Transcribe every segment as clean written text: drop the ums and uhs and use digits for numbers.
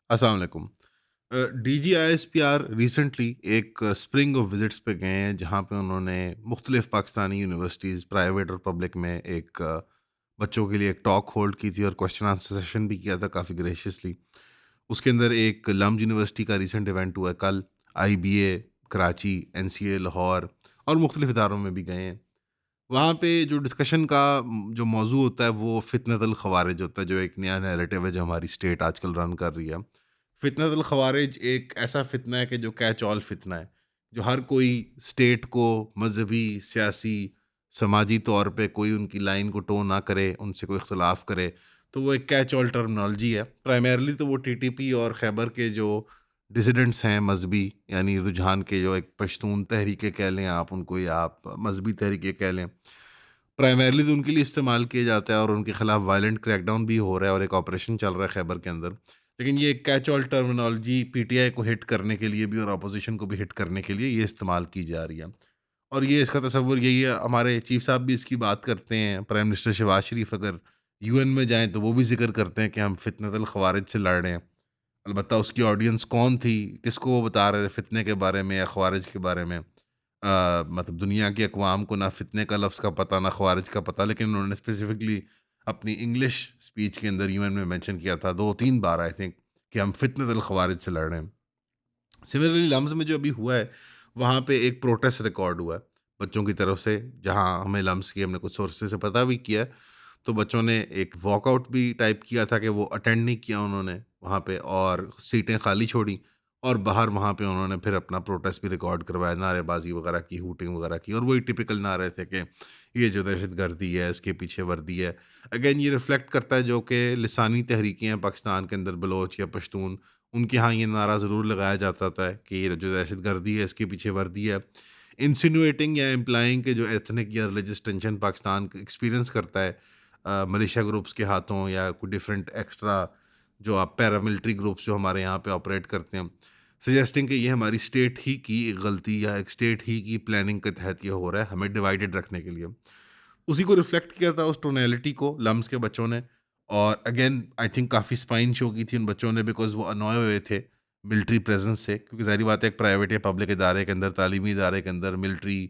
अस्सलाम वालेकुम। DG ISPR recently एक स्प्रिंग ऑफ विजिट्स पे गए हैं जहाँ पे उन्होंने मुख्तलिफ पाकिस्तानी यूनिवर्सिटीज़ प्राइवेट और पब्लिक में एक बच्चों के लिए एक टॉक होल्ड की थी और क्वेश्चन आंसर सेशन भी किया था काफ़ी ग्रेशियसली। उसके अंदर एक लम्ब यूनिवर्सिटी का रिसेंट इवेंट हुआ है कल, आईबीए कराची, एनसीए लाहौर और मुख्तलिफ इदारों में भी गए हैं। वहाँ पे जो डिस्कशन का जो मौजू होता है वो फ़ितनतुल ख़वारिज होता है, जो एक नया नैरेटिव है जो हमारी स्टेट आजकल रन कर रही है। फ़ितनतुल ख़वारिज एक ऐसा फ़ितना है कि जो कैच ऑल फ़ितना है, जो हर कोई स्टेट को मज़हबी, सियासी, समाजी तौर पे कोई उनकी लाइन को टो ना करे, उनसे कोई इख्तिलाफ़ करे, तो वो एक कैच ऑल टर्मिनोलॉजी है। प्राइमरीली तो वो टीटीपी और खैबर के जो डिसिडेंट्स हैं मज़हबी, यानी रुझान के, जो एक पश्तून तहरीकें कह लें आप उनको या आप मज़हबी तहरीकें कह लें, प्राइमरीली तो उनके लिए इस्तेमाल किया जाता है और उनके खिलाफ वायलेंट क्रैकडाउन भी हो रहा है और एक ऑपरेशन चल रहा है खैबर के अंदर। लेकिन ये कैच ऑल टर्मिनोलॉजी पीटीआई को हिट करने के लिए भी और अपोजिशन को भी हिट करने के लिए ये इस्तेमाल की जा रही है। और ये इसका तसव्वुर यही है, हमारे चीफ साहब भी इसकी बात करते हैं, प्राइम मिनिस्टर शहबाज शरीफ अगर यूएन में जाएँ तो वो भी ज़िक्र करते हैं कि हम फ़ितनतुल ख़वारिज से लड़ रहे हैं। अलबत्ता उसकी ऑडियंस कौन थी, किसको वो बता रहे थे फ़ितने के बारे में या ख़वारिज के बारे में? मतलब दुनिया की अक़वाम को ना फ़ितने का लफ़्ज़ का पता, ना ख़वारिज का पता, लेकिन उन्होंने स्पेसिफ़िकली अपनी इंग्लिश स्पीच के अंदर यूएन में मेंशन किया था 2-3 बार आई थिंक, कि हम फ़ितनतुल ख़वारिज से लड़ रहे हैं। सिमिलरली लम्स में जो अभी हुआ है, वहाँ पे एक प्रोटेस्ट रिकॉर्ड हुआ है बच्चों की तरफ से, जहाँ हमें लम्स की हमने कुछ सोर्सेज़ से पता भी किया है। तो बच्चों ने एक वॉकआउट भी टाइप किया था कि वो अटेंड नहीं किया उन्होंने वहाँ पे, और सीटें खाली छोड़ी और बाहर वहाँ पे उन्होंने फिर अपना प्रोटेस्ट भी रिकॉर्ड करवाया, नारेबाज़ी वगैरह की, हूटिंग वगैरह की, और वही टिपिकल नारे थे कि ये जो दहशतगर्दी है, इसके पीछे वर्दी है। अगेन ये रिफ्लेक्ट करता है जो कि लिसानी तहरीकें हैं पाकिस्तान के अंदर, बलोच या पश्तून, उनके यहाँ ये नारा ज़रूर लगाया जाता था कि ये जो दहशतगर्दी है इसके पीछे वर्दी है। इंसिनुएटिंग या इम्प्लाइंग के जो एथनिक या रिलीजियस टेंशन पाकिस्तान एक्सपीरियंस करता है मिलिशिया ग्रुप्स के हाथों या कोई डिफरेंट एक्स्ट्रा जो आप पैरामिलिट्री ग्रुप्स जो हमारे यहाँ पे ऑपरेट करते हैं, सजेस्टिंग कि ये हमारी स्टेट ही की एक गलती या एक स्टेट ही की प्लानिंग के तहत ये हो रहा है, हमें डिवाइडेड रखने के लिए। उसी को रिफ्लेक्ट किया था उस टोनैलिटी को लम्स के बच्चों ने, और अगेन आई थिंक काफ़ी स्पाइन शो की थी उन बच्चों ने, बिकॉज़ वो अनॉय हुए थे मिलिट्री प्रेज़ेंस से, क्योंकि ज़ाहिर बात है एक प्राइवेट या पब्लिक इदारे के अंदर, तालीमी इदारे के अंदर मिलिट्री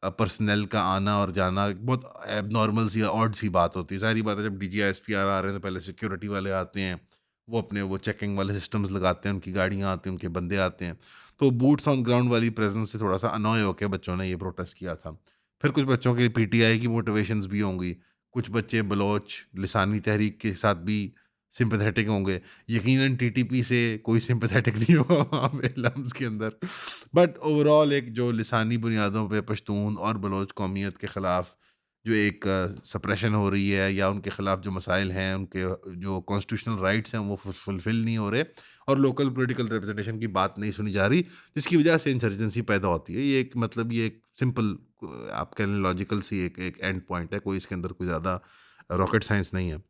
पर्सनेल का आना और जाना एक बहुत एबनॉर्मल सी, ऑड सी बात होती है। ज़ाहिर बात है जब डीजीआईएसपीआर आ रहे हैं तो पहले सिक्योरिटी वाले आते हैं, वो अपने वो चेकिंग वाले सिस्टम्स लगाते हैं, उनकी गाड़ियाँ आती हैं, उनके बंदे आते हैं। तो बूट्स ऑन ग्राउंड वाली प्रेज़ेंस से थोड़ा-सा अनॉय होके बच्चों ने ये प्रोटेस्ट किया था। फिर कुछ बच्चों के पीटीआई की मोटिवेशंस भी होंगी, कुछ बच्चे बलोच लिसानी तहरीक के साथ भी सिम्पैथेटिक होंगे। यकीनन टीटीपी से कोई सिम्पैथेटिक नहीं होगा वहाँ पे लम्स के अंदर। बट ओवरऑल एक जो लिसानी बुनियादों पे पश्तून और बलोच कौमियत के ख़िलाफ़ जो एक सप्रेशन हो रही है, या उनके ख़िलाफ़ जो मसाइल हैं, उनके जो कॉन्स्टिट्यूशनल राइट्स हैं वो फुलफ़िल नहीं हो रहे, और लोकल पॉलिटिकल रिप्रेजेंटेशन की बात नहीं सुनी जा रही, जिसकी वजह से इंसर्जेंसी पैदा होती है। ये एक मतलब ये एक सिंपल आप कह लें लॉजिकल सी एक एक एंड पॉइंट है, कोई इसके अंदर कोई ज़्यादा रॉकेट साइंस नहीं है।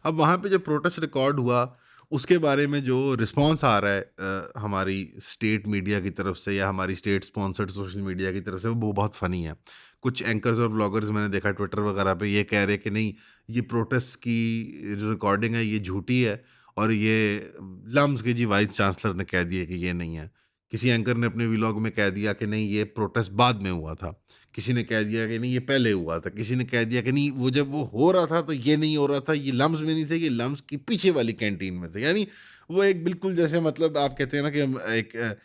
अब वहाँ पे जो प्रोटेस्ट रिकॉर्ड हुआ, उसके बारे में जो रिस्पॉन्स आ रहा है हमारी स्टेट मीडिया की तरफ से या हमारी स्टेट स्पॉन्सर्ड सोशल मीडिया की तरफ से, वो बहुत फ़नी है। कुछ एंकर्स और व्लॉगर्स मैंने देखा ट्विटर वगैरह पे ये कह रहे हैं कि नहीं, ये प्रोटेस्ट की जो रिकॉर्डिंग है ये झूठी है, और ये लम्स के जी वाइस चांसलर ने कह दिया कि ये नहीं है। किसी एंकर ने अपने व्लॉग में कह दिया कि नहीं, ये प्रोटेस्ट बाद में हुआ था। किसी ने कह दिया कि नहीं, ये पहले हुआ था। किसी ने कह दिया कि नहीं, वो जब वो हो रहा था तो ये नहीं हो रहा था, ये लम्स में नहीं थे, ये लम्स की पीछे वाली कैंटीन में थे। यानी वो एक बिल्कुल जैसे मतलब आप कहते हैं ना कि हम एक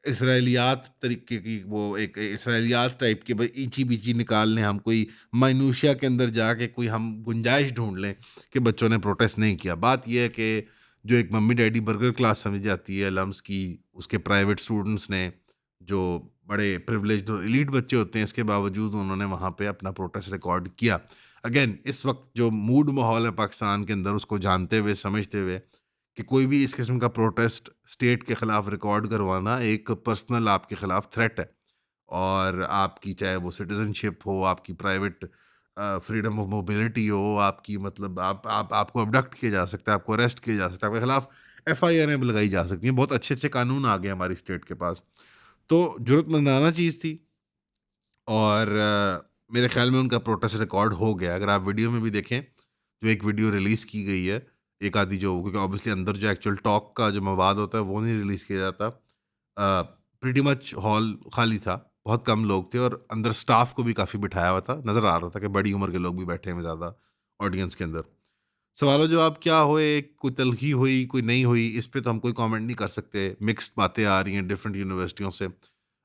इसराइलियात तरीके की, वो एक इसराइलियात टाइप के, भाई ईची-बीची निकाल लें हम, कोई माइन्यूशिया के अंदर जाके कोई हम गुंजाइश ढूँढ लें कि बच्चों ने प्रोटेस्ट नहीं किया। बात ये है कि जो एक मम्मी-डैडी बर्गर क्लास समझी जाती है लम्स की, उसके प्राइवेट स्टूडेंट्स ने, जो बड़े प्रिविलेज्ड और एलीट बच्चे होते हैं, इसके बावजूद उन्होंने वहाँ पे अपना प्रोटेस्ट रिकॉर्ड किया। अगेन इस वक़्त जो मूड माहौल है पाकिस्तान के अंदर, उसको जानते हुए, समझते हुए कि कोई भी इस किस्म का प्रोटेस्ट स्टेट के खिलाफ रिकॉर्ड करवाना एक पर्सनल आपके खिलाफ थ्रेट है, और आपकी चाहे वो सिटीजनशिप हो, आपकी प्राइवेट फ्रीडम ऑफ मोबिलिटी हो, आपकी मतलब आप आपको अबडक्ट किया जा सकता है, आपको अरेस्ट किया जा सकता है, आपके खिलाफ एफआईआर भी लगाई जा सकती है। बहुत अच्छे अच्छे कानून आ गए हमारी स्टेट के पास। तो जरूरतमंदाना चीज़ थी, और मेरे ख्याल में उनका प्रोटेस्ट रिकॉर्ड हो गया। अगर आप वीडियो में भी देखें, जो एक वीडियो रिलीज़ की गई है, एक आधी जो, क्योंकि ऑब्वियसली अंदर जो एक्चुअल टॉक का जो मवाद होता है वो नहीं रिलीज़ किया जाता। प्रीटी मच हॉल खाली था, बहुत कम लोग थे और अंदर स्टाफ को भी काफ़ी बिठाया हुआ था। नज़र आ रहा था कि बड़ी उम्र के लोग भी बैठे हुए हैं ज़्यादा ऑडियंस के अंदर। सवालों जवाब क्या हुए, कोई तलख़ी हुई, कोई नहीं हुई, इस पे तो हम कोई कमेंट नहीं कर सकते। मिक्स्ड बातें आ रही हैं डिफरेंट यूनिवर्सिटियों से।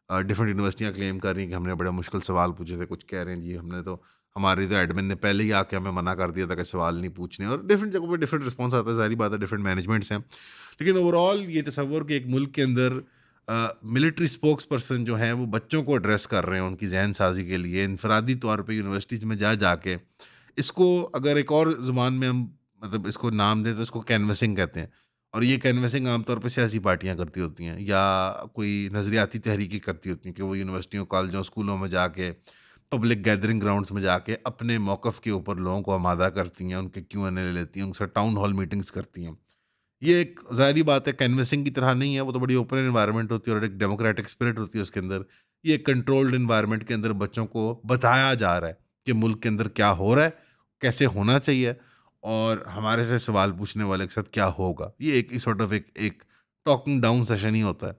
डिफरेंट यूनिवर्सिटियाँ क्लेम कर रही हैं कि हमने बड़े मुश्किल सवाल पूछे थे, कुछ कह रहे हैं जी हमने तो, हमारे तो एडमिन ने पहले ही आके हमें मना कर दिया था कि सवाल नहीं पूछने, और डिफरेंट जगहों पे डिफरेंट रिस्पॉन्स आता है, ज़ाहिर बात है डिफरेंट मैनेजमेंट्स हैं। लेकिन ओवरऑल ये तसव्वुर कि एक मुल्क के अंदर मिलिट्री स्पोक्स पर्सन जो हैं वो बच्चों को एड्रेस कर रहे हैं उनकी ज़हन साज़ी के लिए, इनफरादी तौर पे यूनिवर्सिटीज़ में जा जाके, इसको अगर एक और ज़ुबान में हम मतलब इसको नाम दें तो इसको कैनवसिंग कहते हैं। और ये कैनवसिंग आमतौर पे सियासी पार्टियाँ करती होती हैं या कोई नज़रियाती तहरीकें करती होती हैं कि वो यूनिवर्सिटियों, कॉलेजों, स्कूलों में जाके, पब्लिक गैदरिंग ग्राउंड्स में जाके अपने मौक़िफ़ के ऊपर लोगों को आमादा करती हैं, उनके Q&A ले लेती हैं, उनसे टाउन हॉल मीटिंग्स करती हैं। ये एक ज़ाहिर-सी बात है कैनवसिंग की तरह नहीं है, वो तो बड़ी ओपन एनवायरनमेंट होती है और एक डेमोक्रेटिक स्पिरिट होती है उसके अंदर। ये एक कंट्रोल्ड एनवायरनमेंट के अंदर बच्चों को बताया जा रहा है कि मुल्क के अंदर क्या हो रहा है, कैसे होना चाहिए और हमारे से सवाल पूछने वाले के साथ क्या होगा। ये एक सॉर्ट ऑफ एक एक टॉकिंग डाउन सेशन ही होता है।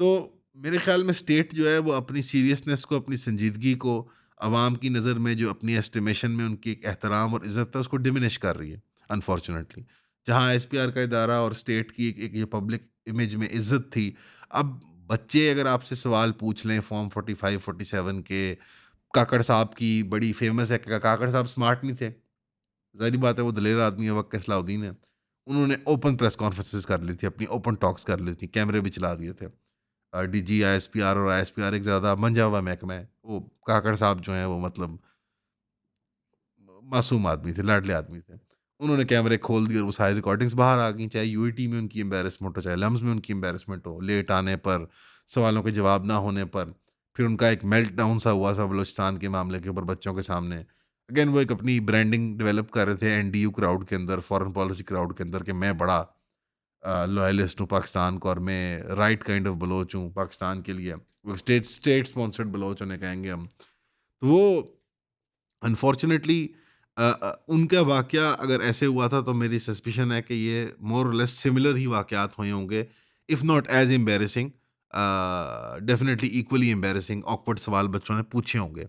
तो मेरे ख़्याल में स्टेट जो है वो अपनी सीरियसनेस को, अपनी संजीदगी को, अवाम की नज़र में जो अपनी एस्टिमेशन में उनकी एक एहतराम और इज़्ज़त है उसको डिमिनिश कर रही है अनफॉर्चुनेटली। जहाँ एसपीआर का इदारा और स्टेट की एक एक ये पब्लिक इमेज में इज़्ज़त थी, अब बच्चे अगर आपसे सवाल पूछ लें फॉर्म 45, 47 के, काकड़ साहब की बड़ी फ़ेमस है कि काकड़ साहब स्मार्ट नहीं थे। ज़ाहिर-सी बात है वो दलेर आदमी है, वक़्त के सलाहुद्दीन है। उन्होंने ओपन प्रेस कॉन्फ्रेंसेस कर ली थी, अपनी ओपन टॉक्स कर ली थी, कैमरे भी चला दिए थे। डीजी, आईएसपीआर और आईएसपीआर एक ज़्यादा मंझा हुआ महकमा है। वो काकड़ साहब जो हैं वो मतलब मासूम आदमी थे, लाडले आदमी थे। उन्होंने कैमरे खोल दिए और वो सारी रिकॉर्डिंग्स बाहर आ गई, चाहे यूईटी में उनकी एम्बैरेसमेंट हो, चाहे लम्स में उनकी एम्बैरेसमेंट हो, लेट आने पर, सवालों के जवाब ना होने पर। फिर उनका एक मेल्टडाउन सा हुआ था बलूचिस्तान के मामले के ऊपर बच्चों के सामने। अगेन वो एक अपनी ब्रांडिंग डेवलप कर रहे थे एनडीयू क्राउड के अंदर, फॉरेन पॉलिसी क्राउड के अंदर कि मैं बड़ा लॉयलिस्ट हूँ पाकिस्तान को और मैं राइट काइंड ऑफ बलोच हूँ पाकिस्तान के लिए। वो स्टेट स्टेट स्पॉन्सर्ड बलोच उन्हें कहेंगे हम। तो वो अनफॉर्चुनेटली उनका वाक़या अगर ऐसे हुआ था तो मेरी सस्पिशन है कि ये मोर और लेस सिमिलर ही वाक़यात हुए होंगे, if not as embarrassing, definitely equally embarrassing awkward सवाल बच्चों ने पूछे होंगे।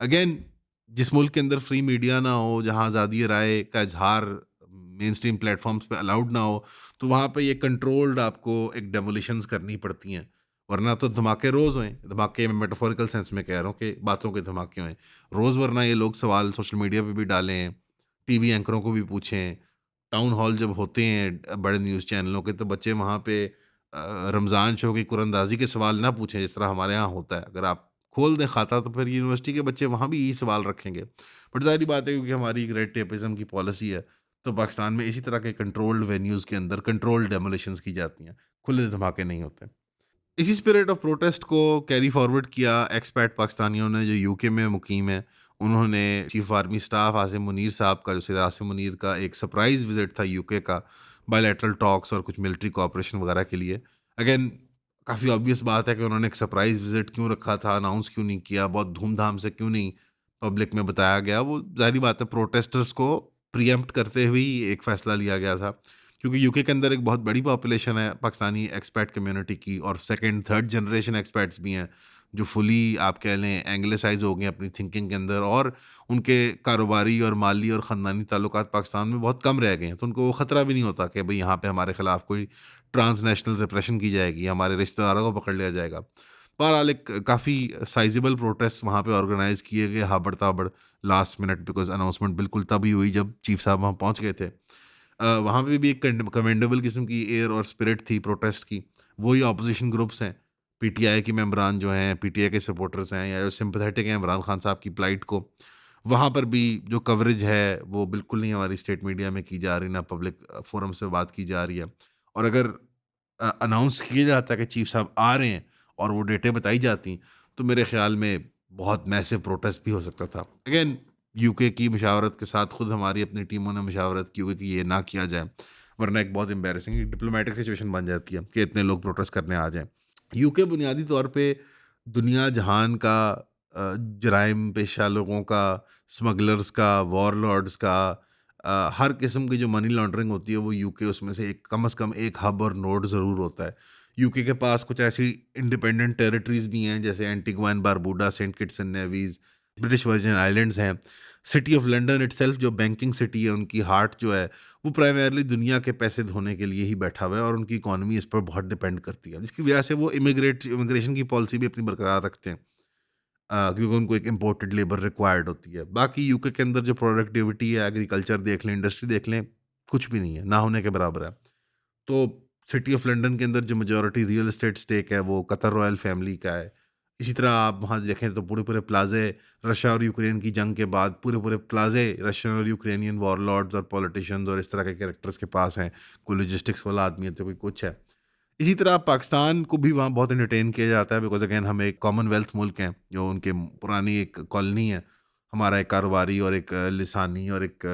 अगेन जिस मुल्क के अंदर फ्री मीडिया ना हो, जहाँ आज़ादी राय का इज़हार मेन स्ट्रीम प्लेटफ़ॉर्म्स पे अलाउड ना हो, तो वहाँ पे ये कंट्रोल्ड आपको एक डेमोलिशंस करनी पड़ती हैं। वरना तो धमाके रोज़ हुए, धमाके मैं मेटाफोरिकल सेंस में कह रहा हूँ कि बातों के धमाके हुए। रोज़ वरना ये लोग सवाल सोशल मीडिया पे भी डालें, टीवी एंकरों को भी पूछें, टाउन हॉल जब होते हैं बड़े न्यूज़ चैनलों के तो बच्चे वहाँ पे रमज़ान शो की कुरअंदाज़ी के सवाल ना पूछें जिस तरह हमारे यहाँ होता है। अगर आप खोल दें खाता तो फिर यूनिवर्सिटी के बच्चे वहाँ भी यही सवाल रखेंगे। बट ज़ाहिर-सी बात है क्योंकि हमारी एक रेड टेपिज़्म की पॉलिसी है, तो पाकिस्तान में इसी तरह के कंट्रोल्ड वेन्यूज़ के अंदर कंट्रोल्ड डेमोलिशंस की जाती हैं, खुले धमाके नहीं होते। इसी स्पिरिट ऑफ प्रोटेस्ट को कैरी फॉरवर्ड किया एक्सपैट पाकिस्तानियों ने जो यूके में मुकीम है। उन्होंने chief army staff Asim Munir साहब का, जो सैयद आसिम मुनीर का एक सरप्राइज़ विज़िट था यूके का, बायलैटरल टॉक्स और कुछ मिलिट्री कोऑपरेशन वगैरह के लिए। अगेन काफ़ी ऑब्वियस बात है कि उन्होंने एक सरप्राइज़ विज़िट क्यों रखा था, अनाउंस क्यों नहीं किया, बहुत धूम-धाम से क्यों नहीं पब्लिक में बताया गया। वो ज़ाहिर-सी बात है प्रोटेस्टर्स को प्रीएम्प्ट करते हुए ही एक फ़ैसला लिया गया था। क्योंकि यूके के अंदर एक बहुत बड़ी पॉपुलेशन है पाकिस्तानी एक्सपैट कम्युनिटी की और सेकंड थर्ड जनरेशन एक्सपैट्स भी हैं जो फुली आप कह लें एंग्लिसाइज हो गए अपनी थिंकिंग के अंदर और उनके कारोबारी और माली और ख़ानदानी ताल्लुकात पाकिस्तान में बहुत कम रह गए हैं, तो उनको वो ख़तरा भी नहीं होता कि भाई यहाँ पे हमारे ख़िलाफ़ कोई ट्रांसनेशनल रिप्रेशन की जाएगी, हमारे रिश्तेदारों को पकड़ लिया जाएगा। बहरहाल एक काफ़ी साइजेबल प्रोटेस्ट वहाँ पे ऑर्गेनाइज़ किए गए हाबड़-ताबड़ लास्ट मिनट बिकॉज़ अनाउंसमेंट बिल्कुल तभी हुई जब चीफ साहब वहाँ पहुँच गए थे। वहाँ पे भी एक कमेंडेबल किस्म की एयर और स्पिरिट थी प्रोटेस्ट की। वही अपोजिशन ग्रुप्स हैं, पीटीआई के मेंबरान जो हैं, पीटीआई के सपोर्टर्स हैं या जो सिम्पैथेटिक हैं इमरान खान साहब की प्लाइट को, वहाँ पर भी जो कवरेज है वो बिल्कुल नहीं हमारी स्टेट मीडिया में की जा रही, ना पब्लिक फोरम्स पे बात की जा रही है। और अगर अनाउंस किया जाता है कि चीफ साहब आ रहे हैं और वो डेटें बताई जाती, तो मेरे ख़्याल में बहुत मैसिव प्रोटेस्ट भी हो सकता था। अगेन यूके की मशावरत के साथ खुद हमारी अपनी टीमों ने मशावरत की हुई कि ये ना किया जाए, वरना एक बहुत एम्बैरेसिंग एक डिप्लोमेटिक सिचुएशन बन जाती है कि इतने लोग प्रोटेस्ट करने आ जाएँ। यूके बुनियादी तौर पे दुनिया जहान का जराइम पेशा लोगों का, स्मगलर्स का, वॉरलॉर्ड्स का, हर किस्म की जो मनी लॉन्ड्रिंग होती है वो यूके उसमें से एक कम से कम एक हब और नोड ज़रूर होता है। यूके के पास कुछ ऐसी इंडिपेंडेंट टेरिटरीज़ भी हैं जैसे Antigua and Barbuda, Saint Kitts and Nevis, British Virgin Islands हैं। सिटी ऑफ लंदन इटसेल्फ जो बैंकिंग सिटी है, उनकी हार्ट जो है वो प्राइमरीली दुनिया के पैसे धोने के लिए ही बैठा हुआ है और उनकी इकॉनमी इस पर बहुत डिपेंड करती है। जिसकी वजह से वो इमिग्रेशन की पॉलिसी भी अपनी बरकरार रखते हैं। क्योंकि उनको एक इम्पोर्टेड लेबर रिक्वायर्ड होती है। बाकी यूके के अंदर जो प्रोडक्टिविटी है, एग्रीकल्चर देख लें, इंडस्ट्री देख लें, कुछ भी नहीं है, ना होने के बराबर है। तो सिटी ऑफ लंदन के अंदर जो मेजॉरिटी रियल एस्टेट स्टेक है वो कतर रॉयल फैमिली का है। इसी तरह आप वहाँ देखें तो पूरे-पूरे प्लाज़े रशिया और यूक्रेन की जंग के बाद पूरे-पूरे प्लाज़े रशियन और यूक्रेनियन वॉरलॉर्ड्स और पॉलिटिशियंस और इस तरह के कैरेक्टर्स के पास हैं। कोई लॉजिस्टिक्स वाला आदमी है तो कोई कुछ है। इसी तरह पाकिस्तान को भी वहाँ बहुत एंटरटेन किया जाता है बिकॉज़ अगेन हम एक कॉमनवेल्थ मुल्क हैं, जो उनके पुरानी एक कॉलोनी है। हमारा एक कारोबारी और एक लिसानी और एक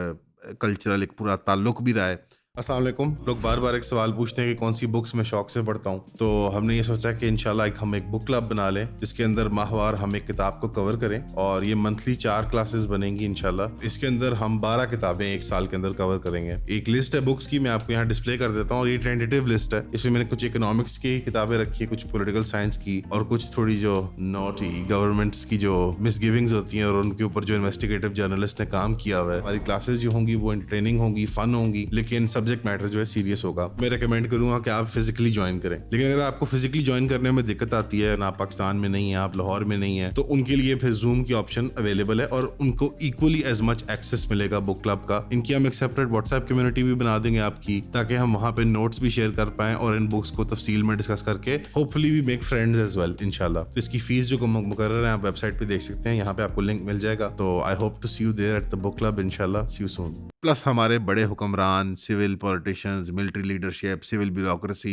कल्चरल एक पूरा ताल्लुक भी रहा है। अस्सलाम वालेकुम। लोग बार-बार एक सवाल पूछते हैं कि कौन-सी बुक्स मैं शौक से पढ़ता हूँ। तो हमने ये सोचा कि इंशाल्लाह हम एक बुक क्लब बना लें, जिसके अंदर माहवार हम एक किताब को कवर करें और ये मंथली 4 क्लासेस बनेंगी इंशाल्लाह। इसके अंदर हम 12 किताबें 1 साल के अंदर कवर करेंगे। एक लिस्ट है बुक्स की, मैं आपको यहाँ डिस्प्ले कर देता हूँ और ये टेंटेटिव लिस्ट है। इसमें मैंने कुछ इकोनॉमिक्स की किताबें रखी है, कुछ पॉलिटिकल साइंस की और कुछ थोड़ी जो नॉटी गवर्नमेंट्स की जो मिसगिविंग्स होती हैं और उनके ऊपर जो इन्वेस्टिगेटिव जर्नलिस्ट ने काम किया हुआ है। हमारी क्लासेस जो होंगी वो एंटरटेनिंग होंगी, फन होंगी, लेकिन सब्जेक्ट मैटर जो है सीरियस होगा। मैं रेकमेंड करूंगा कि आप फिजिकली ज्वाइन करें। लेकिन अगर आपको फिजिकली ज्वाइन करने में दिक्कत आती है, ना पाकिस्तान में नहीं है, आप लाहौर में नहीं है, तो उनके लिए फिर जूम की ऑप्शन अवेलेबल है और उनको इक्वली एज मच एक्सेस मिलेगा बुक क्लब का। इनकी हम एक सेपरेट व्हाट्सएप कम्युनिटी भी बना देंगे आपकी, ताकि हम वहां पे नोट्स भी शेयर कर पाएं और इन बुक्स को तफसील में डिस्कस करके hopefully we make friends as well इंशाल्लाह। तो इसकी फीस जो मुकर्रर है आप वेबसाइट पे देख सकते हैं, यहाँ पे आपको लिंक मिल जाएगा। तो I hope to see you there at the book club इंशाल्लाह। See you soon. प्लस हमारे बड़े हुक्मरान, civil politicians, military leadership, civil bureaucracy,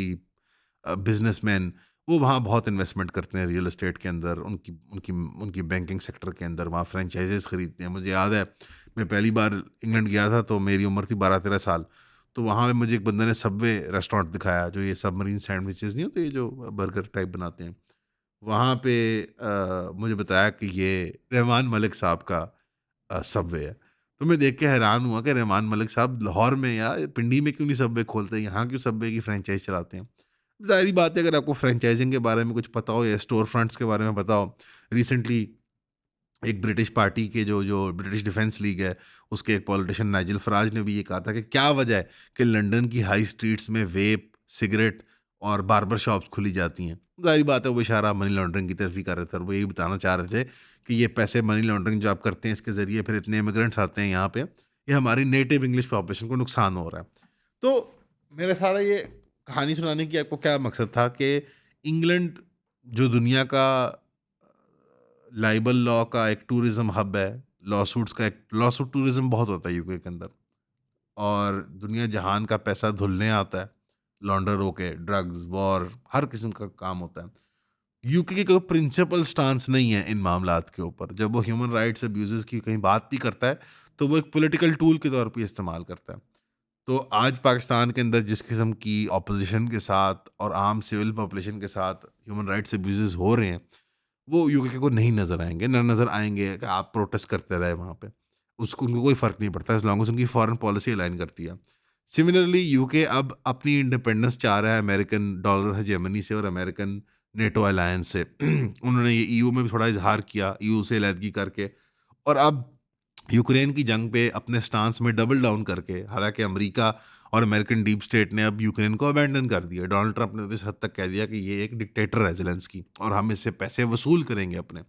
businessman, वो वहाँ बहुत इन्वेस्टमेंट करते हैं रियल एस्टेट के अंदर, उनकी उनकी उनकी बैंकिंग सेक्टर के अंदर वहाँ फ्रेंचाइजेस खरीदते हैं। मुझे याद है मैं पहली बार इंग्लैंड गया था तो मेरी उम्र थी 12-13 साल। तो वहाँ पे मुझे एक बंदे ने सबवे रेस्टोरेंट दिखाया, जो ये सबमरीन सैंडविचेस नहीं होते, ये जो बर्गर टाइप बनाते हैं। वहाँ पे मुझे बताया कि ये रहमान मलिक साहब का सबवे है। तो मैं देख के हैरान हुआ कि रहमान मलिक साहब लाहौर में या पिंडी में क्यों नहीं सबवे खोलते, यहाँ क्यों सबवे की फ्रेंचाइज़ चलाते हैं। ज़ाहिर-सी बात है अगर आपको फ्रेंचाइज़िंग के बारे में कुछ पता हो या स्टोर फ्रंट्स के बारे में पता हो। रिसेंटली एक ब्रिटिश पार्टी के जो जो ब्रिटिश डिफेंस लीग है, उसके एक पॉलिटिशियन नाइजल फराज ने भी ये कहा था कि क्या वजह है कि लंदन की हाई स्ट्रीट्स में वेप, सिगरेट और बार्बर शॉप्स खुली जाती हैं। ज़ाहिर बात है वो इशारा मनी लॉन्ड्रिंग की तरफ ही कर रहे थे और वो यही बताना चाह रहे थे कि ये पैसे मनी लॉन्ड्रिंग जो आप करते हैं इसके ज़रिए फिर इतने इमिग्रेंट्स आते हैं यहाँ पे, ये हमारी नेटिव इंग्लिश पॉपुलेशन को नुकसान हो रहा है। तो मेरा सारा ये कहानी सुनाने की आपको क्या मकसद था कि इंग्लैंड जो दुनिया का लाइबल लॉ का एक टूरिज्म हब है, लॉसूट्स का एक लॉसूट टूरिज्म बहुत होता है यूके के अंदर और दुनिया जहान का पैसा धुलने आता है, लॉन्डर होके, ड्रग्स, वॉर, हर किस्म का काम होता है। यूके की कोई प्रिंसिपल स्टांस नहीं है इन मामलात के ऊपर। जब वो ह्यूमन राइट्स अब्यूज़ेज़ की कहीं बात भी करता है, तो वो एक पॉलिटिकल टूल के तौर पे इस्तेमाल करता है। तो आज पाकिस्तान के अंदर जिस किस्म की ऑपोज़िशन के साथ और आम सिविल पॉपुलेशन के साथ ह्यूमन राइट्स अब्यूज़ेज़ हो रहे हैं, वो यूके को नहीं नज़र आएँगे, ना नज़र आएँगे कि आप प्रोटेस्ट करते रहे वहाँ पे। उसको उनको कोई फ़र्क नहीं पड़ता एज़ लॉन्ग एज़ उनकी फ़ॉरेन पॉलिसी अलाइन करती है। सिमिलरली यूके अब अपनी इंडिपेंडेंस चाह रहा है अमेरिकन डॉलर हेजेमनी से और अमेरिकन नेटो अलायंस से। उन्होंने ये ईयू में भी थोड़ा इज़हार किया, ईयू से अलहदगी करके और अब यूक्रेन की जंग पे अपने स्टांस में डबल डाउन करके, हालाँकि अमेरिका और अमेरिकन डीप स्टेट ने अब यूक्रेन को अबैंडन कर दिया। डोनाल्ड ट्रंप ने तो इस हद तक कह दिया कि ये एक डिक्टेटर है ज़ेलेंस्की और हम इससे पैसे वसूल करेंगे अपने।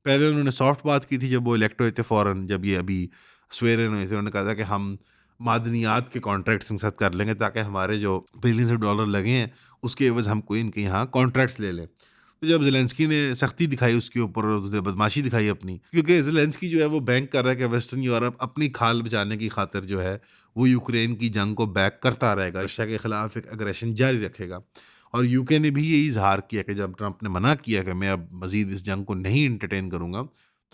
पहले उन्होंने सॉफ्ट बात की थी जब वो इलेक्ट हुए थे फ़ौरन, जब ये अभी swear-in हुए थे, उन्होंने कहा था कि हम मादनियात के कॉन्ट्रैक्ट्स इनके साथ कर लेंगे ताकि हमारे जो बिलियंस ऑफ डॉलर लगे हैं, उसके एवज़ हम कोई इनके यहाँ कॉन्ट्रैक्ट्स ले लें। तो जब ज़ेलेंस्की ने सख्ती दिखाई उसके ऊपर और उसने बदमाशी दिखाई अपनी, क्योंकि ज़ेलेंस्की जो है वो बैंक कर रहा है कि वेस्टर्न यूरोप अपनी खाल बचाने की खातिर जो है वो यूक्रेन की जंग को बैक करता रहेगा, रशिया के खिलाफ एक अग्रेशन जारी रखेगा। और यूके ने भी यही इज़हार किया कि जब ट्रंप ने मना किया कि मैं अब मज़ीद इस जंग को नहीं एंटरटेन करूँगा,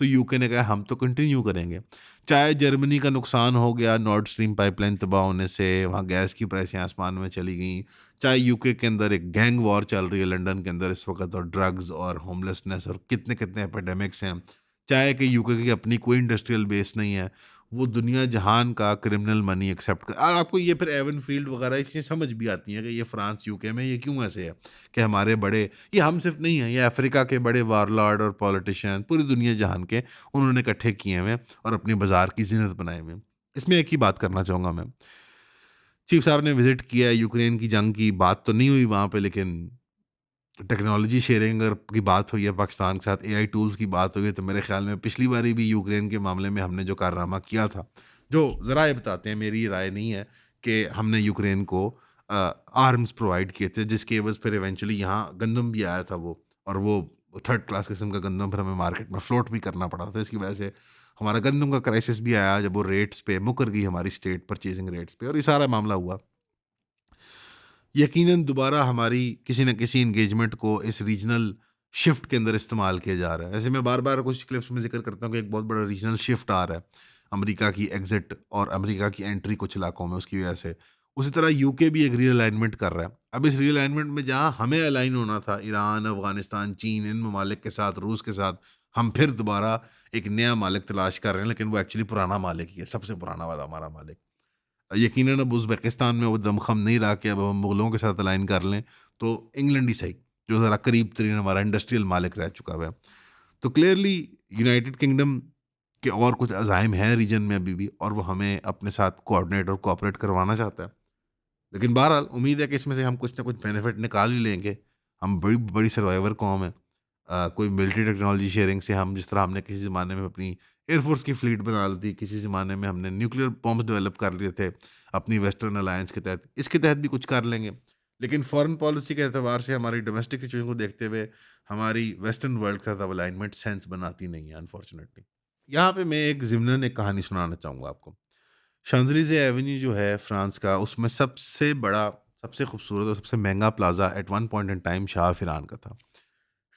तो यूके ने कहा हम तो कंटिन्यू करेंगे। चाहे जर्मनी का नुकसान हो गया नॉर्ड स्ट्रीम पाइपलाइन तबाह होने से, वहाँ गैस की प्राइसें आसमान में चली गईं, चाहे यूके के अंदर एक गैंग वॉर चल रही है लंदन के अंदर इस वक़्त और ड्रग्स और होमलेसनेस और कितने-कितने एपिडेमिक्स हैं, चाहे कि यूके की अपनी कोई इंडस्ट्रियल बेस नहीं है, वो दुनिया जहान का क्रिमिनल मनी एक्सेप्ट कर, और आपको ये फिर एवन फील्ड वगैरह ये चीज़ें समझ भी आती हैं कि ये फ्रांस यूके में ये क्यों ऐसे है कि हमारे बड़े, ये हम सिर्फ नहीं हैं, ये अफ्रीका के बड़े वारलॉर्ड और पॉलिटिशियन पूरी दुनिया जहान के उन्होंने इकट्ठे किए हुए हैं और अपने बाजार की जीनत बनाए हुए हैं। इसमें एक ही बात करना चाहूँगा मैं, चीफ साहब ने विजिट किया है, यूक्रेन की जंग की बात तो नहीं हुई वहाँ पे, लेकिन टेक्नोलॉजी शेयरिंग अगर की बात हुई है पाकिस्तान के साथ, एआई टूल्स की बात हुई है, तो मेरे ख्याल में पिछली बारी भी यूक्रेन के मामले में हमने जो कारनामा किया था, जो ज़राए बताते हैं, मेरी राय नहीं है, कि हमने यूक्रेन को आर्म्स प्रोवाइड किए थे, जिसके एवज़ फिर इवेंचुअली यहाँ गंदम भी आया था वो, और वो थर्ड क्लास किस्म का गंदम फिर हमें मार्केट में फ्लोट भी करना पड़ा था। इसकी वजह से हमारा गंदम का क्राइसिस भी आया जब वो रेट्स पे मुकर गई हमारी स्टेट परचेजिंग रेट्स पे, और ये सारा मामला हुआ। यकीनन दोबारा हमारी किसी न किसी एंगेजमेंट को इस रीजनल शिफ्ट के अंदर इस्तेमाल किया जा रहा है। ऐसे मैं बार-बार कुछ क्लिप्स में ज़िक्र करता हूँ कि एक बहुत बड़ा रीजनल शिफ्ट आ रहा है, अमेरिका की एग्ज़िट और अमेरिका की एंट्री कुछ इलाकों में उसकी वजह से। उसी तरह यूके भी एक रीअलाइनमेंट कर रहा है। अब इस रीअलाइनमेंट में जहाँ हमें अलाइन होना था ईरान, अफ़गानिस्तान, चीन, इन ममालिक के साथ, रूस के साथ, हम फिर दोबारा एक नया मालिक तलाश कर रहे हैं, लेकिन वो एक्चुअली पुराना मालिक ही है, सबसे पुराना वाला हमारा मालिक। यकीनन अब उज़्बेकिस्तान में वो दमख़म नहीं रहा कि अब हम मुग़लों के साथ अलाइन कर लें, तो इंग्लैंड ही सही, जो ज़रा करीब-तरीन हमारा इंडस्ट्रियल मालिक रह चुका हुआ है। तो क्लियरली यूनाइटेड किंगडम के और कुछ अज़ाइम हैं रीजन में अभी भी, और वो हमें अपने साथ कोऑर्डिनेट और कोऑपरेट करवाना चाहता है। लेकिन बहरहाल उम्मीद है कि इसमें से हम कुछ ना कुछ बेनिफिट निकाल ही लेंगे। हम बड़ी बड़ी सर्वाइवर कौम है। कोई मिलिट्री टेक्नोलॉजी शेयरिंग से हम, जिस तरह हमने किसी ज़माने में अपनी एयरफोर्स की फ्लीट बना ली थी, किसी ज़माने में हमने न्यूक्लियर बॉम्ब्स डेवलप कर लिए थे अपनी वेस्टर्न अलायंस के तहत, इसके तहत भी कुछ कर लेंगे। लेकिन फॉरेन पॉलिसी के एतबार से हमारी डोमेस्टिक सिचुएशन को देखते हुए हमारी वेस्टर्न वर्ल्ड के साथ अब अलाइनमेंट सेंस बनाती नहीं है, अनफॉर्चुनेटली। यहाँ पे मैं एक ज़िम्नन एक कहानी सुनाना चाहूँगा आपको। शांज़ेलिज़े एवेन्यू जो है फ्रांस का, उसमें सबसे बड़ा, सबसे खूबसूरत और सबसे महँगा plaza at one point in time शाह ऑफ ईरान का था।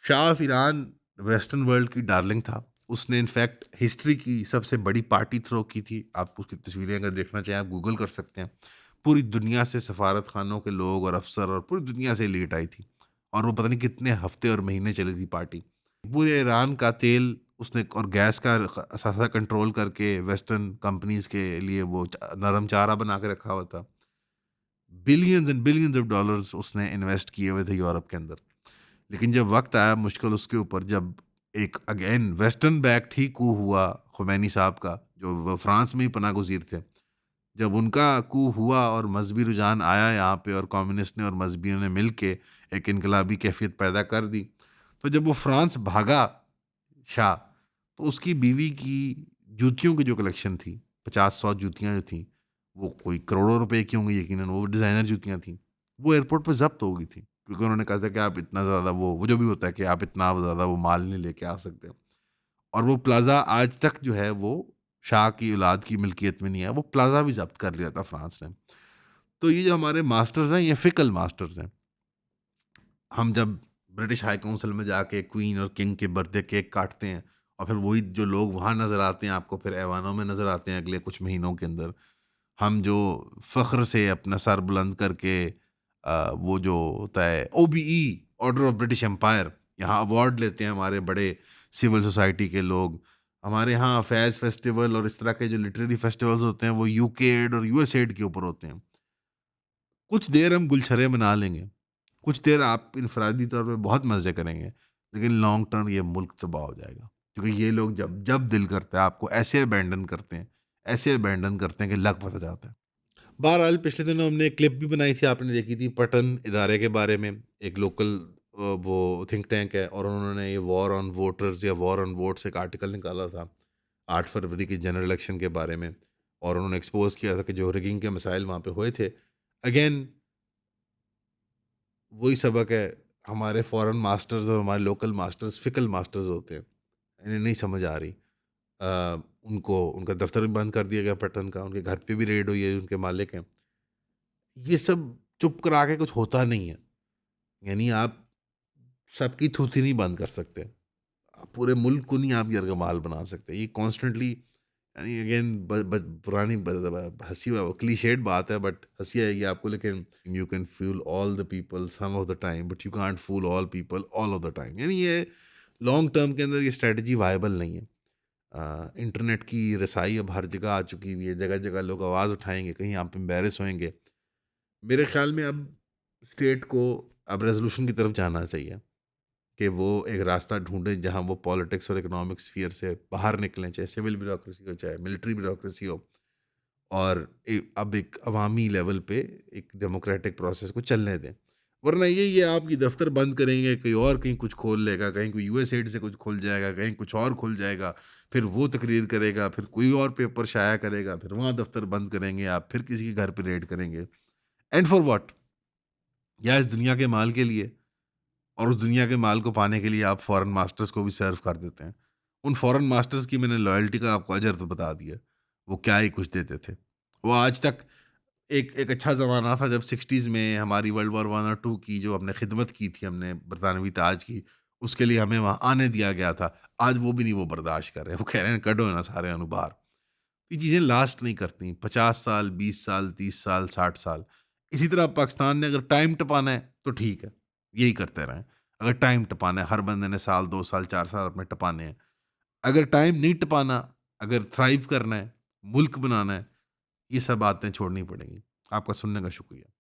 शाह ऑफ ईरान वेस्टर्न वर्ल्ड की डार्लिंग था। उसने इनफैक्ट हिस्ट्री की सबसे बड़ी पार्टी थ्रो की थी। आप उसकी तस्वीरें अगर देखना चाहें, आप गूगल कर सकते हैं। पूरी दुनिया से सफारत खानों के लोग और अफ़सर और पूरी दुनिया से एलीट आई थी, और वो पता नहीं कितने हफ़्ते और महीने चली थी पार्टी। पूरे ईरान का तेल उसने और गैस का सारा कंट्रोल करके वेस्टर्न कंपनीज़ के लिए वो नरम चारा बना के रखा हुआ था। Billions and billions of dollars उसने इन्वेस्ट किए हुए थे यूरोप के अंदर। लेकिन जब वक़्त आया मुश्किल उसके ऊपर, जब एक अगेन वेस्टर्न बैक्ड ही कू हुआ ख़ुमैनी साहब का, जो वो फ्रांस में ही पनाह-गुज़ीर थे। जब उनका कू हुआ और मज़हबी रुझान आया यहाँ पे, और कम्युनिस्ट ने और मज़हबियों ने मिल के एक इनकलाबी कैफ़ियत पैदा कर दी। तो जब वो फ्रांस भागा शाह, तो उसकी बीवी की जूतियों की जो कलेक्शन थी, 50-100 जूतियाँ जो थीं, वो कोई करोड़ों रुपए की होंगी यकीनन, वो डिज़ाइनर जूतियाँ थीं। वो एयरपोर्ट पे ज़ब्त हो गई थी, क्योंकि उन्होंने कहा था कि आप इतना ज़्यादा वो जो भी होता है कि आप इतना ज़्यादा वो माल नहीं लेके आ सकते। और वो प्लाज़ा आज तक जो है वो शाह की औलाद की मिल्कियत में नहीं है, वो प्लाज़ा भी ज़ब्त कर लिया था फ्रांस ने। तो ये जो हमारे मास्टर्स हैं, ये फिकल मास्टर्स हैं। हम जब ब्रिटिश हाई काउंसिल में जाके क्वीन और किंग के बर्थडे केक काटते हैं, और फिर वही जो लोग वहाँ नज़र आते हैं आपको फिर ऐवानों में नज़र आते हैं अगले कुछ महीनों के अंदर। हम जो फ़ख्र से अपना सर बुलंद करके वो जो होता है OBE, order of British Empire, यहाँ अवार्ड लेते हैं हमारे बड़े सिविल सोसाइटी के लोग। हमारे यहाँ फैज़ फेस्टिवल और इस तरह के जो लिटरेरी फेस्टिवल्स होते हैं वो यूके एड और यूएस एड के ऊपर होते हैं। कुछ देर हम गुलछर्रे मना लेंगे, कुछ देर आप इनफ़रादी तौर पे बहुत मज़े करेंगे, लेकिन लॉन्ग टर्म ये मुल्क तबाह हो जाएगा। क्योंकि ये लोग जब जब दिल करता है आपको ऐसे अबैंडन करते हैं, ऐसे अबैंडन करते हैं कि लक पता जाता है। बहरहाल पिछले दिनों हमने एक क्लिप भी बनाई थी, आपने देखी थी, पटन इदारे के बारे में। एक लोकल वो थिंक टैंक है, और उन्होंने ये वॉर ऑन वोटर्स या वॉर ऑन वोट्स एक आर्टिकल निकाला था 8 फरवरी के जनरल इलेक्शन के बारे में, और उन्होंने एक्सपोज़ किया था कि जो रिगिंग के मसाइल वहाँ पे हुए थे। अगेन वही सबक है, हमारे फॉरेन मास्टर्स और हमारे लोकल मास्टर्स फिकल मास्टर्स होते हैं। इन्हें नहीं समझ आ रही। उनको उनका दफ़्तर भी बंद कर दिया गया पटन का, उनके घर पे भी रेड हुई है, उनके मालिक हैं। ये सब चुप करा के कुछ होता नहीं है। यानी आप सबकी थूथी नहीं बंद कर सकते। आप पूरे मुल्क को नहीं आप यरगमाल बना सकते। ये कॉन्स्टेंटली, यानी अगेन ब ब पुरानी ब ब हँसी क्लीशेड बात है, बट हँसी आएगी आपको, लेकिन you can fool all the people some of the time, but you can't fool all people all of the time. यानी ये लॉन्ग टर्म के अंदर ये स्ट्रैटेजी वायबल नहीं है। इंटरनेट की रसाई अब हर जगह आ चुकी हुई है, जगह-जगह लोग आवाज़ उठाएँगे, कहीं आप एम्बैरेस होएँगे। मेरे ख़्याल में अब स्टेट को अब रेज़ोल्यूशन की तरफ जाना चाहिए कि वो एक रास्ता ढूँढें जहाँ वो पॉलिटिक्स और इकोनॉमिक स्फ़ीयर से बाहर निकलें, चाहे सिविल ब्यूरोक्रेसी हो, चाहे मिलिट्री ब्यूरोक्रेसी हो और अब एक अवामी लेवल पे एक डेमोक्रेटिक प्रोसेस को चलने दें। वरना ये आप ये दफ़्तर बंद करेंगे, कोई और कहीं कुछ खोल लेगा, कहीं कोई यूएसएड से कुछ खुल जाएगा, कहीं कुछ और खुल जाएगा, फिर वो तकरीर करेगा, फिर कोई और पेपर शाया करेगा, फिर वहाँ दफ़्तर बंद करेंगे आप, फिर किसी के घर पे रेड करेंगे। And for what? या इस दुनिया के माल के लिए? और उस दुनिया के माल को पाने के लिए आप फॉरेन मास्टर्स को भी सर्व कर देते हैं। उन फॉरेन मास्टर्स की मैंने लॉयल्टी का आपको अजर तो बता दिया। वो क्या ही कुछ देते थे। वो आज तक एक एक अच्छा ज़माना था जब 60s में हमारी वर्ल्ड वॉर 1 और 2 की जो हमने खिदमत की थी हमने बरतानवी ताज की, उसके लिए हमें वहाँ आने दिया गया था। आज वो भी नहीं वो बर्दाश्त कर रहे हैं। वो कह रहे हैं कढो ना सारे अनु बाहर। ये चीज़ें लास्ट नहीं करती। 50 साल, 20 साल, 30 साल, 60 साल। इसी तरह पाकिस्तान ने अगर टाइम टपाना है तो ठीक है, यही करते रहें। अगर टाइम टपाना है, हर बंदे ने साल, 2 साल, 4 साल अपने टपाने हैं। अगर टाइम नहीं टपाना, अगर थ्राइव करना है, मुल्क बनाना है, ये सब बातें छोड़नी पड़ेंगी। आपका सुनने का शुक्रिया।